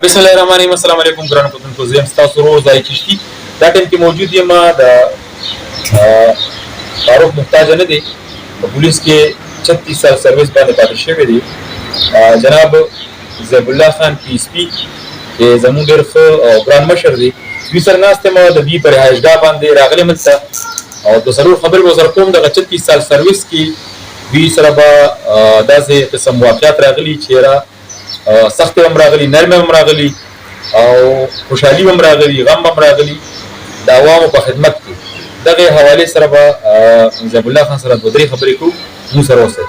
بسم الله الرحمن الرحیم. السلام علیکم ګرانو کتونکو، زه یم ستاسو روز ځای چشتي. دا ټیم کې موجود یم. د فاروق محتاج نه دی، په پولیس کې 36 سال سروس باندې پاتې شوی دی. جناب زیب الله خان پی اس پی چې زموږ ډېر ښه او ګران مشر دی، دوی سره ناست یم. د دوی په رهایشګاه باندې راغلی ملته او د څلور خبرې به سره کوم. دغه 36 سال سروس کې دوی سره به داسې قسم واقعات راغلي چې سخت هم راغلي، نرم هم راغلي او خوشحالي هم راغلي، غم هم راغلي د عوامو په خدمت کې. دغه حوالې سره به زیب الله خان سره دوه درې خبرې کوو. موږ سره اوسئ.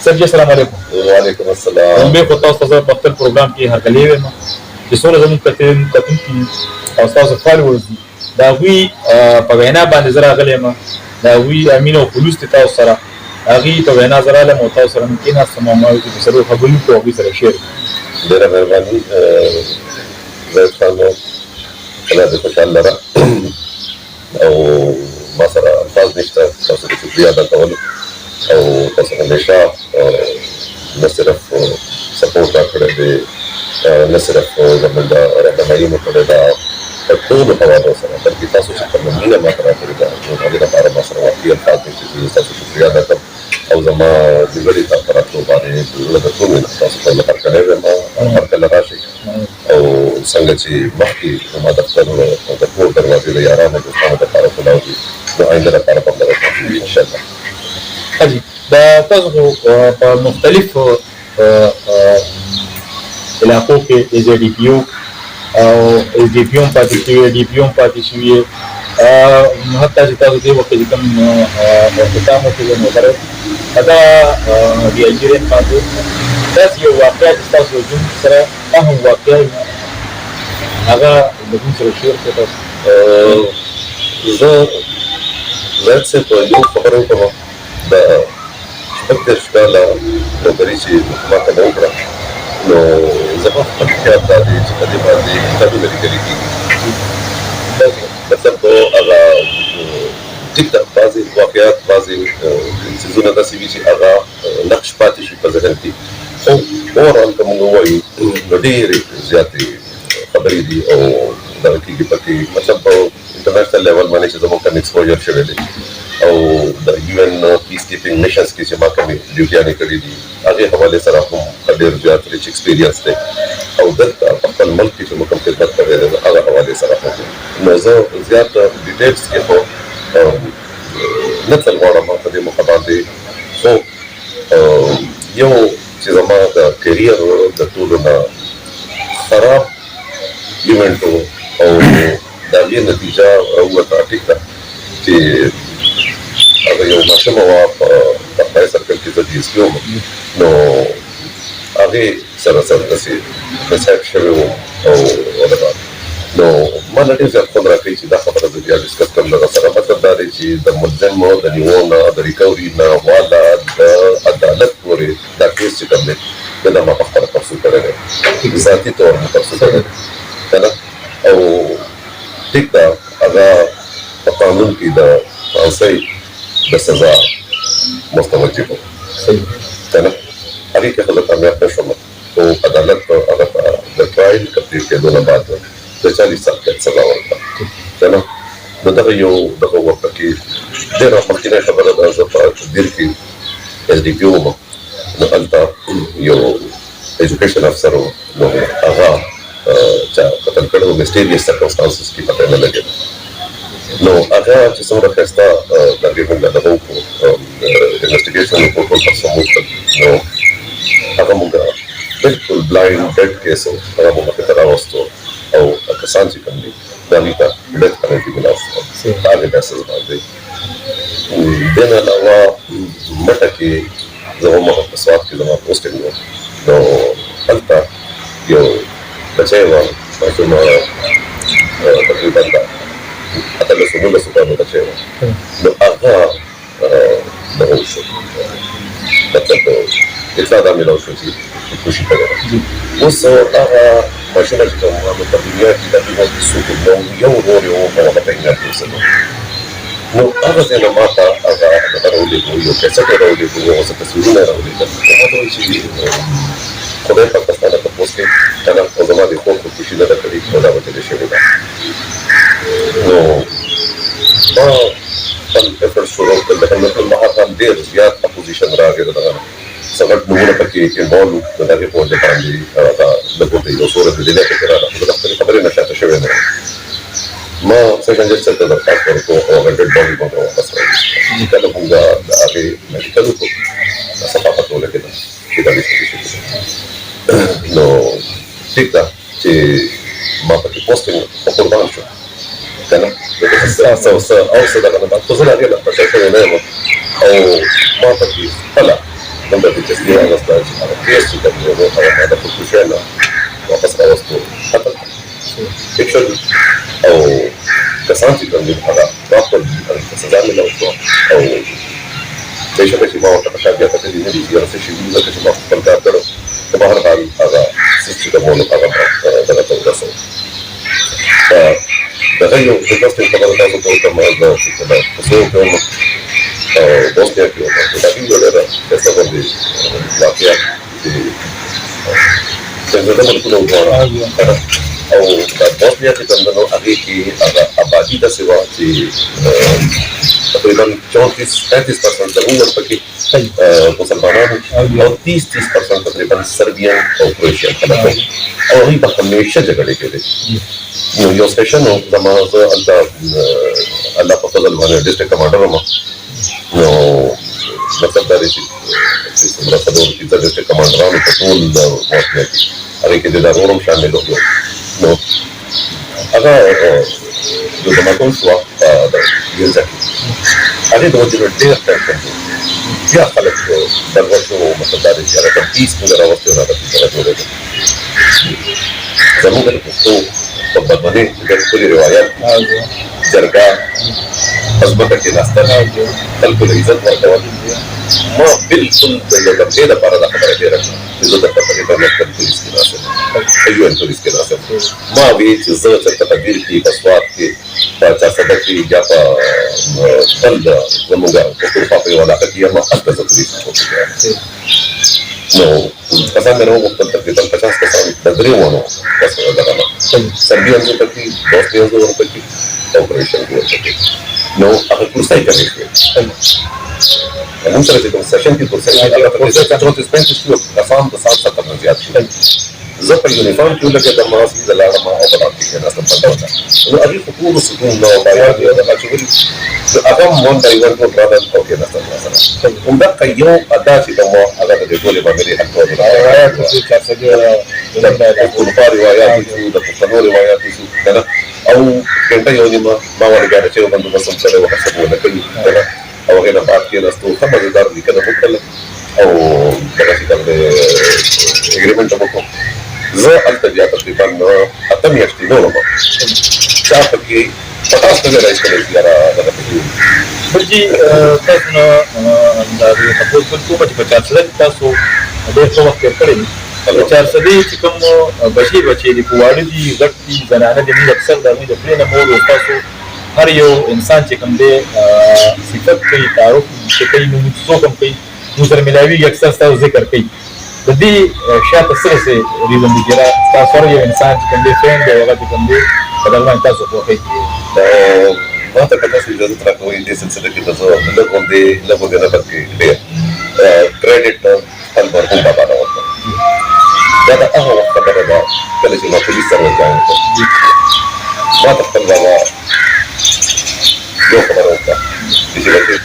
سر جی السلام علیکم. وعلیکم السلام. مې خو تاسو ته په خپل پروګرام کې هرکلی وایم چې څومره زموږ کتونکي او ستاسو فالوورز دي، د هغوی په وینا باندې زه راغلی یم. د هغوی امین او خلوص دي تاسو سره، هغې په وینا زه راغلم او تاسو سره مې کېناستم او ما ویل چې په څلور خبرې وکړو او هغوی سره شیر کړو. ډېره مهرباني زید خان، کله دې خوشحال لره او ما سره الفاظ نشته تاسو ته شکریه ادا کولو او تاسو همیشه نه صرف سپورټ راکړی دی، نه صرف زموږ د رهنمایي مو کړې ده په ټولو حوالو سره، بلکې تاسو چې کومه مینه ماته راکړې ده نو د هغې لپاره ما سره واقعي الفاظ نشته چې زه تاسو شکریه ادا کړم. او زما د غړي ته په راتلو باندې زړه د ټولو نه تاسو ته زه هرکلی وایم، هرکله راشئ. او څنګه چې مخکې زما دفتر د کور دروازې د یارانو دوستانو دپاره کلاو دي، نو آینده لپاره به همدغه پاتې وي انشاءالله. حاجي دا تاسو خو په مختلفو علاقو کې ایز ډي پي او او ایز ډي پي هم پاتې شوي، ډي پي هم پاتې شوي، حتی چې تاسو دې وخت کې کوم اختتام وکړئ نو برابر دا ډي آی جي رینج باندې داسې یو واقعه چې ستاسو ژوند سره اهم واقعه وي، هغه د موږ سره شیر کړئ تاسو. زه زید صاحب یو خبره وکړم، د شپږ دېرش کاله نوکري چې ما ته مې وکړه، نو زما خپل خیال دا دی چې په دې باندې کتابونه لیکلي کېږي. مطلب هغه ټیک ده، بعضې واقعات بعضې څیزونه داسې وي چې هغه نقش پاتې شي په ذهن کې، خو اوورال که موږ ووایو نو ډېرې زیاتې خبرې دي او دغه کېږي پکې. مطلب په انټرنیشنل لیول باندې چې زموږ کوم ایکسپوژر شوی دی او د یو ان پیس کیپینګ میشنز کې چې ما کومې ډیوټیانې کړي دي هغې حوالې سره هم ډېر زیات ریچ ایکسپیرینس دی او دلته په خپل ملک کې چې موږ کوم خدمت کړی دی هغه حوالې سره هم. نو زه زیات ډیټیلز کې خو نه تلل غواړم په دې موخه باندې، خو یو چې زما د کریر د ټولو نه خراب ایونټ او د هغې نتیجه راووته، ټیک ده چې هغه یو ماشومه وه په تختی سرکل کې زه ډي اس پي وم، نو هغې سره داسې مسایب شوی وم او ودغه نو ما نه ډېر زیات خوند راکوي چې دا خبره زه بیا ډسکس کړم دغه سره. مطلب دا دی چې د ملزم د نیو نه، د ریکوري نه والا د عدالت پورې دا کیس چې کوم دی دا ما په خپله پرسو کړی دی، ذاتي طور مې پرسو کړی دی که نه. او ټیک ده هغه په قانون کې د فانسۍ د سزا مستوجب و که نه، هغې کې خو زه کامیاب نه شوم، خو عدالت هغه ته د ټرایل کمپلیټ کېدو نه بعد د 40 سال قید سزا ورکړه که نه. نو دغه یو دغه وخت کې ډېره مخکینۍ خبره ده، زه په تدبیر کې ایس ډي پي وم، نو هلته یو ایجوکیشن افسر و، نو هغه چا قتل کړی و مسټیریس سرکمسټانسز کې پته نه لګېده. نو هغه چې څومره ښایسته د هغې موږ دغه وکړو انویسټیګیشن وکړو، ټول هر څه مو وکړل، نو هغه موږ بلکل بلایند ډیډ کیس و، هغه مو مخې ته راوستو او کسان چې کوم دي د هغوی ته ډیث پنلټي ملاو په هغې بیسز باندې. دې نه علاوه مټه کې زه وم په سوات کې زما پوسټینګ و، نو هلته یو بچی وه ماشومه تقریبا د 18-19 کالو بچی وه، نو هغه دغه وشو، مطلب اطلاع دا میلاو شو چې خودکشي کړې ده. اوس هغه ماشومه چې کوم په دنیا کې تقریبا څوک یو ورور یې و هغه په انګلند کې اوسېده، نو هغه ځای نه ما ته هغه دغه راولېږو، یو کیسټ یې راولېږو، هغه څه تصویرونه یې راولېږل. ما ته وویل چې خدای پاک پښتانه تپوس کې کنه او زما د خور خودکشي نه ده کړې او دا به ترې شوې ده. نو ما خپل افرټ شروع کړل د همدغه مهال هم ډېر زیات اپوزیشن راغی دغه سغټ نمونه پکې انوالو د دغې په وجه باندې هغه لږ یو څو ورځې ډیلی پکې راغله خو د خپلې خبرې نه شاته شوی نه ما سیشن جج صاحب ته درخواست ورکړو او هغه ډېډ باډي باندې واپس راوړي کله مونږ د هغې میډیکل وکړو صفا پته ولګېده چې دا دې نو ټیک ده چې ما پکې پوسټینګ په قربان شو کنه او څه دغه نه خو زه د هغې نه پټه شوی نه یم او ما پکې خپله کوم د تصدیق اغوسته چې هغه کیس چې کوم هغه د خودکشۍ نه واپس راوستو قتل فکشن او کسان چې کوم دي هغه پراپر سزا ملو شو او بېشکه چې ما ورته په شا بیا کتلي نه دي چې یو څه شي دي ځکه چې ما خپل کار کړی خو په هر حال هغه څه چې کومولو هغه دغه ته ورسوو دغه یو دلچسپه خبره تاسو ته وکړم زه چې کله کوڅو کوم او بوسنیا کې وکړم دا یو ډېره ښایسته غوندې واقعه چې زه د ملکونو دواړه او د بوسنیا چې کوم نو هغې کې هغه آبادي داسې وه چې تقریبا 34-35% د عمر پکې مسلمانانو او 30% تقریبا سربیان او کروشیان خلک وو او هغوی به همیشه جګړې کېدې نو یو سټیشن و زما زه هلته الله په فضل باندې ډسټرکټ کمانډر وم نو مطلب دا دی چې څومره څلور پنځه ډسټرکټ کمانډرانو په ټول بوسنیا کې هغې کې د دارور هم شامل و نو هغه جو زما ټول شوه د ګیلزه کې هغې د وجې نه ډېر ټینشن و بیا خلک ډلوه شو مطلب دا دی چې هغه ته پیس موږ راوستې و هغه پیس هغه جوړېده زموږ د پښتو په بدمنۍ ډېر ښکلي روایات جرګه ازمکه کېناستل خلکو له عزت ورکول ما بالکل د یو لمحې دپاره دا خبره تېره کړه چې زه دلته په انټرنیشنل پولیس کې ناست یم په UN پولیس کې ناست یم ما ویل چې زه چېرته په بیر کې په سوات کې په چارسده کې یا په بل زموږ پښتونخوا په یو علاقه کې یم هلته زه پولیس کوم نو کسان مې راوغوښتل تقریبا 50 کسان د درې ونو بس دغه نه سربیان زه پکې بوسنیان زه ورپکې او کروشیان زه ورپکې نو هغه کورسۍ کمې شوې موږ سره چې کوم سیشن کې کورسۍ هغه تقریبا 34-35 کسان د 60-70 نه زیات شول زه په یونیفارم کې ولګېدم ما سیده لاړم او په لاب کې کېناستم په ډول نو هغې خو ټولو سکون نه او بیان یې دغه چې ولي هغه هم ون بای ون ټول رالل او کېناستل راسره همدغه یو ادا چې کوم هغه د دې ټولې معاملې حل کول پښتونخوا روایات شو د پښتنو روایات شو که نه او ګنټه یو نیمه ما ورته بیا د چایو بندوبست هم کړی و هر څه مو ونه کړي که نه او هغې نه بعد کېناستو ښه مزېدار لیکنه مو کړله او دغه چې کوم دی اګریمنټ هم وکړو زه هلته بیا تقریبا 8 میاشتې نه وم چا پکې 50 نه رایستلی چې یاره دغه پکې بل جي تاسو نه دا تپوس کوم چې په چارسده کې تاسو ډېر ښه وخت تېر کړی دی په چارسدې چې کوم بچې دي په واړه دي غټ دي زنانه دي موږ اکثر د هغوی د پرې نه مور او تاسو هر یو انسان چې کوم دی صفت کوي تعارف چې کوي نو څوک هم کوي نو سره ملاویږي اکثر ستاسو ذکر کوي د دې شاته څه ریزن دي چې تاسو هر یو انسان چې کوم دی فرینډ دی هغه چې کوم دی په دغه باندې تاسو خوښوئ ما ته که تاسو اجازت راکوئ دې سلسله کې به زه لږ غوندې نه بلکې ډېر کریډټ خپل مرحوم بابا ته ورکړم دا د هغه وخت خبره ده کله چې ما پولیس سره جوین کړم ما ته خپل بابا یو خبره وکړه چې بچې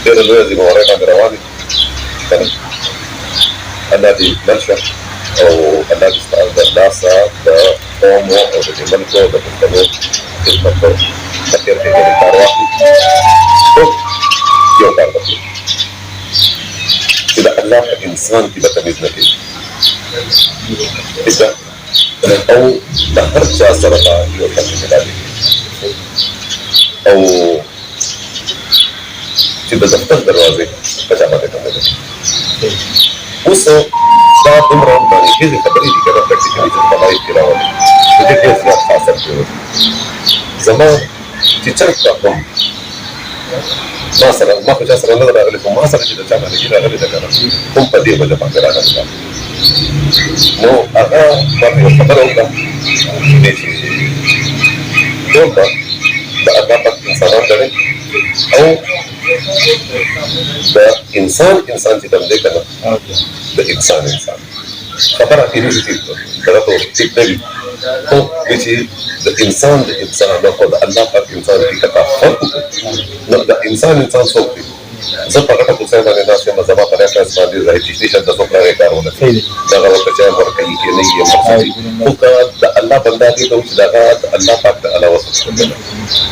ډېره لویه ذمهوارۍ باندې روان یې که نه الله دې مل شه او الله دې ستا د لاسه د قومو او د دې ملکو د پښتنو خدمت په خیر کې ډېر کار واخلي څوک یو کار وکړي چې د الله په انسان کې به تمیز نه کوي او د هر چا سره به یو شان ملاوي او چې د دفتر دروازې په چا باندې تړلې اوس دا دومره باندې خبرې دي که نه پرکټیکلي چې په لایف کې راولي د دې ډېر زیات خاص جوړ زما چې چېرته هم ما سره ما خو چا سره نه ده راغلې خو ما سره چې د چا باندې راغلې ده که نه هم په دې وجه باندې راغلې ده نو هغه ما یو خبره وکړه چې ټول به د الله پاک انسانان ګڼي او د انسان چې کوم دی که نه د انسان خبره کېدای شي چې دغه ته ټیک نه وي خو چې د انسان او د الله پاک انسان کې که فرق وکړو نو د انسان څوک دی زه په غټه کوڅه باندې ناست یم زما په ریفرنس باندې ځای چشتي شل د څوک راغی کارونه کوي دغه ورته چا ورکوي کې نه یې خو که د الله بنده دې ته چې دغه د الله پاک د علاوه څه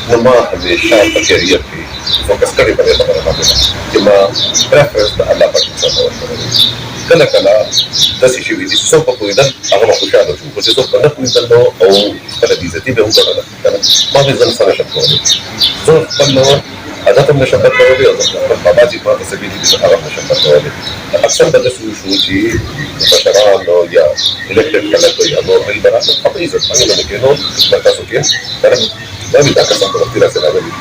نو ما همیشه په کیریئر کې فوکس کړی په دې خبره باندې چې ما پریفرنس د الله پاک انسان ته ورکوي کله داسې شوي دي چې څوک به پوهېدل هغه به خوشحاله شو خو چې څوک به نه پوهېدل نو او خپله بېعزتي به یې وګڼله که نه ما مې ځان څه نشم کولی زه خپل عادت هم نشم بدلولی او خپل بابا چې ما ته څه ویلي دي زه هغه هم نشم بدلولی اکثر به داسې وشو چې مشران یا الکټډ خلک یا نور ملګران خپل عزت باندې نه کېنو په تاسو کې که نه دا مې دا کسان په وختي راسې راغلي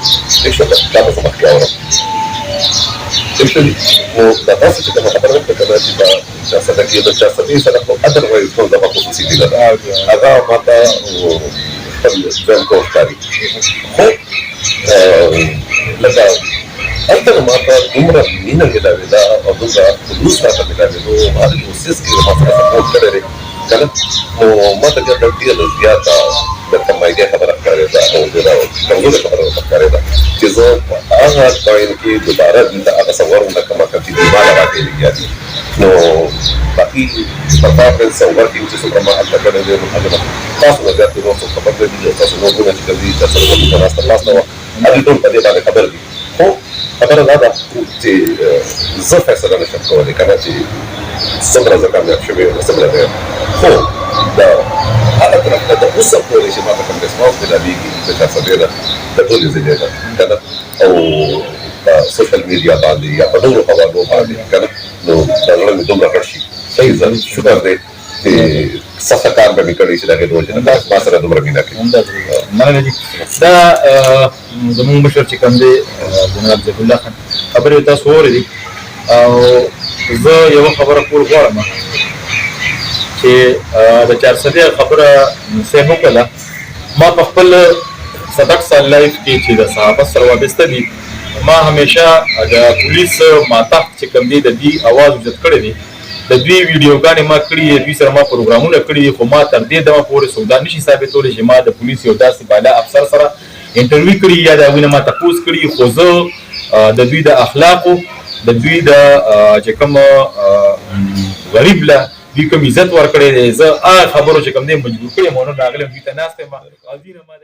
دېخته دا به زه مخکې اورم نو دا تاسو چې کومه خبره وکړه که نه چې به چا سره کې د چا سره سره خو ادروایز ټول زما خصوصي نه ده هغه ما ته خپل ځان کو ښکاري خو لکه هلته نو ما ته دومره مینه مېلاوېده او دومره خلوص راته مېلاوېدو هر یو څیز کې ما سره سپورټ کړی دی که نه نو ما ته بیا ډېره زیاته درته مایدې خبره ښکارېده او ډېره کمزورې خبره ورته ښکارېده چې زه په هغه ټایم کې دوباره دلته هغه څه ور ونه کړمه که چې بیماره راته لګیا دي نو باقي پرفارمنس او ورکینګ چې څومره ما هلته کړی دی نو هغه نه تاسو نه زیات نور څوک خبر نه دي او تاسو نورونه چې کوم دي چا سره زموږ ناسته پاسته وه هغوی ټول په دې باندې خبر دي خو خبره دا ده چې زه فیصله نشم کولی که نه چې څومره زه کامیاب شوی یم څومره نه یم خو د هغه طرف نه د اوسه پورې چې ما ته کوم رسپانس مېلاوېږي د چا سبېله د ټولې ضلعې نه که نه او په سوشل میډیا باندې یا په نورو حوالو باندې که نه نو دا زړه مې دومره غټ شي صحیح زه شکر دی چې څه کار به مې کړی چې د هغې د وجې نه ما سره دومره مینه کوي مننه دي دا زموږ مشر چې کوم دی جنرال ضیف الله خان خبرې تاسو واورېدې او زه یوه خبره کول غواړم چې د 400 خبره صحیح وکړله ما په خپل 7 سال لایف کې چې د صحافت سره وابسته دي ما همیشه د پولیس ماتحت چې کوم دی د دې اواز اوچت کړی دی د دوی ویډیوګانې ما کړي دي دوی سره ما پروګرامونه کړي دي خو ما تر دې دمه پورې سودا نشي ثابتولی چې ما د پولیس یو داسې بالا افسر سره انټرویو کړي یا د هغوی نه ما تپوس کړي خو زه د دوی د اخلاقو د دوی د چې کوم غریب له دوی کوم عزت ورکړی دی زه هغه خبرو چې کوم دی مجبور کړی یم او نن راغلی یم دوی ته ناست یم او دوی نه ما